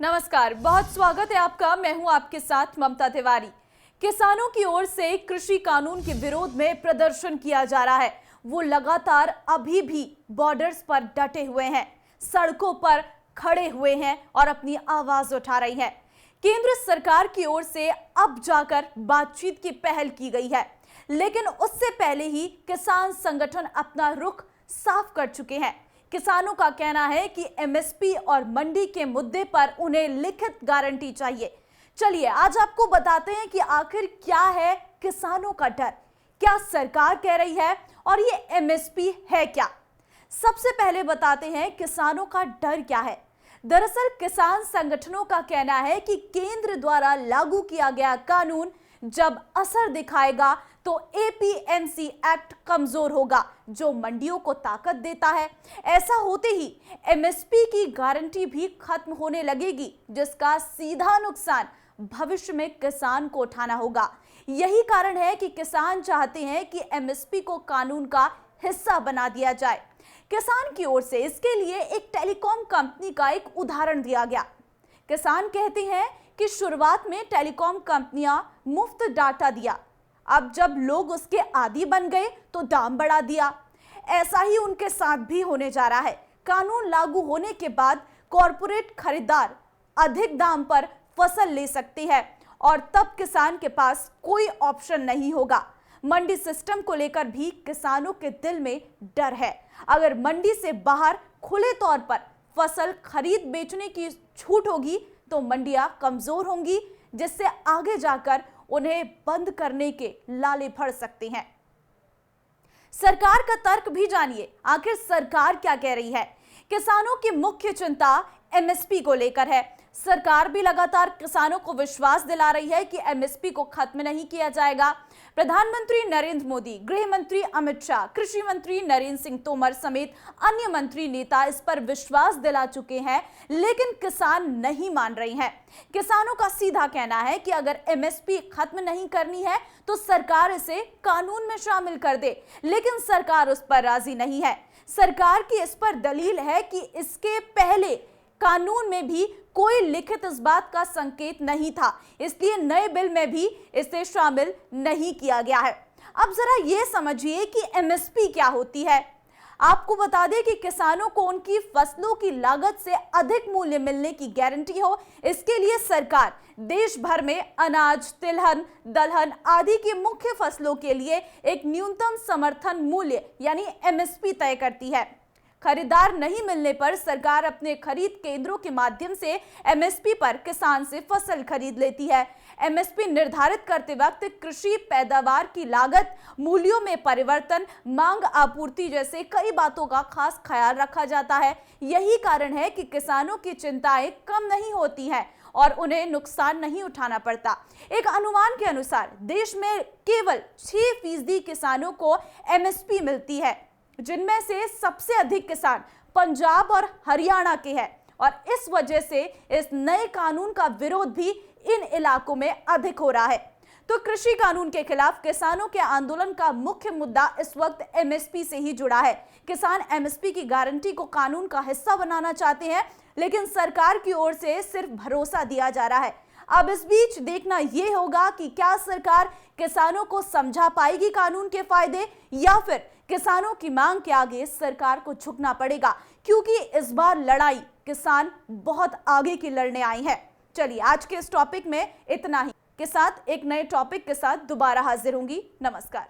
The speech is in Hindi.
नमस्कार, बहुत स्वागत है आपका। मैं हूं आपके साथ ममता तिवारी। किसानों की ओर से कृषि कानून के विरोध में प्रदर्शन किया जा रहा है। वो लगातार अभी भी बॉर्डर्स पर डटे हुए हैं, सड़कों पर खड़े हुए हैं और अपनी आवाज उठा रही हैं। केंद्र सरकार की ओर से अब जाकर बातचीत की पहल की गई है, लेकिन उससे पहले ही किसान संगठन अपना रुख साफ कर चुके हैं। किसानों का कहना है कि एमएसपी और मंडी के मुद्दे पर उन्हें लिखित गारंटी चाहिए। चलिए आज आपको बताते हैं कि आखिर क्या है किसानों का डर, क्या सरकार कह रही है और ये एमएसपी है क्या। सबसे पहले बताते हैं किसानों का डर क्या है। दरअसल किसान संगठनों का कहना है कि केंद्र द्वारा लागू किया गया कानून जब असर दिखाएगा तो एपीएमसी एक्ट कमजोर होगा, जो मंडियों को ताकत देता है। ऐसा होते ही एमएसपी की गारंटी भी खत्म होने लगेगी, जिसका सीधा नुकसान भविष्य में किसान को उठाना होगा। यही कारण है कि किसान चाहते हैं कि एमएसपी को कानून का हिस्सा बना दिया जाए। किसान की ओर से इसके लिए एक टेलीकॉम कंपनी का एक उदाहरण दिया गया। किसान कहते हैं कि शुरुआत में टेलीकॉम कंपनियां मुफ्त डाटा दिया, अब जब लोग उसके आदी बन गए तो दाम बढ़ा दिया। ऐसा ही उनके साथ भी होने जा रहा है। कानून लागू होने के बाद कॉरपोरेट खरीदार अधिक दाम पर फसल ले सकते हैं और तब किसान के पास कोई ऑप्शन नहीं होगा। मंडी सिस्टम को लेकर भी किसानों के दिल में डर है। अगर मंडी से बाहर खुले तौर पर फसल खरीद बेचने की छूट होगी तो मंडियां कमजोर होंगी, जिससे आगे जाकर उन्हें बंद करने के लाले पड़ सकते हैं। सरकार का तर्क भी जानिए, आखिर सरकार क्या कह रही है। किसानों की मुख्य चिंता एमएसपी को लेकर है। सरकार भी लगातार किसानों को विश्वास दिला रही है कि एमएसपी को खत्म नहीं किया जाएगा। प्रधानमंत्री नरेंद्र मोदी, गृह मंत्री अमित शाह, कृषि मंत्री नरेंद्र सिंह तोमर समेत अन्य मंत्री नेता इस पर विश्वास दिला चुके हैं, लेकिन किसान नहीं मान रहे हैं। किसानों का सीधा कहना है कि अगर एमएसपी खत्म नहीं करनी है तो सरकार इसे कानून में शामिल कर दे, लेकिन सरकार उस पर राजी नहीं है। सरकार की इस पर दलील है कि इसके पहले कानून में भी कोई लिखित इस बात का संकेत नहीं था, इसलिए नए बिल में भी इसे शामिल नहीं किया गया है। अब जरा ये समझिए कि एमएसपी क्या होती है। आपको बता दें कि किसानों को उनकी फसलों की लागत से अधिक मूल्य मिलने की गारंटी हो, इसके लिए सरकार देश भर में अनाज, तिलहन, दलहन आदि की मुख्य फसलों के लिए एक न्यूनतम समर्थन मूल्य यानी एमएसपी तय करती है। खरीदार नहीं मिलने पर सरकार अपने खरीद केंद्रों के माध्यम से एमएसपी पर किसान से फसल खरीद लेती है। एमएसपी निर्धारित करते वक्त कृषि पैदावार की लागत, मूल्यों में परिवर्तन, मांग आपूर्ति जैसे कई बातों का खास ख्याल रखा जाता है। यही कारण है कि किसानों की चिंताएं कम नहीं होती हैं और उन्हें नुकसान नहीं उठाना पड़ता। एक अनुमान के अनुसार देश में केवल 6% किसानों को एमएसपी मिलती है, जिनमें से सबसे अधिक किसान पंजाब और हरियाणा के हैं और इस वजह से इस नए कानून का विरोध भी इन इलाकों में अधिक हो रहा है। तो कृषि कानून के खिलाफ किसानों के आंदोलन का मुख्य मुद्दा इस वक्त एमएसपी से ही जुड़ा है। किसान एमएसपी की गारंटी को कानून का हिस्सा बनाना चाहते हैं, लेकिन सरकार की ओर से सिर्फ भरोसा दिया जा रहा है। अब इस बीच देखना यह होगा कि क्या सरकार किसानों को समझा पाएगी कानून के फायदे, या फिर किसानों की मांग के आगे सरकार को झुकना पड़ेगा, क्योंकि इस बार लड़ाई किसान बहुत आगे की लड़ने आए हैं। चलिए आज के इस टॉपिक में इतना ही। के साथ एक नए टॉपिक के साथ दोबारा हाजिर होंगी। नमस्कार।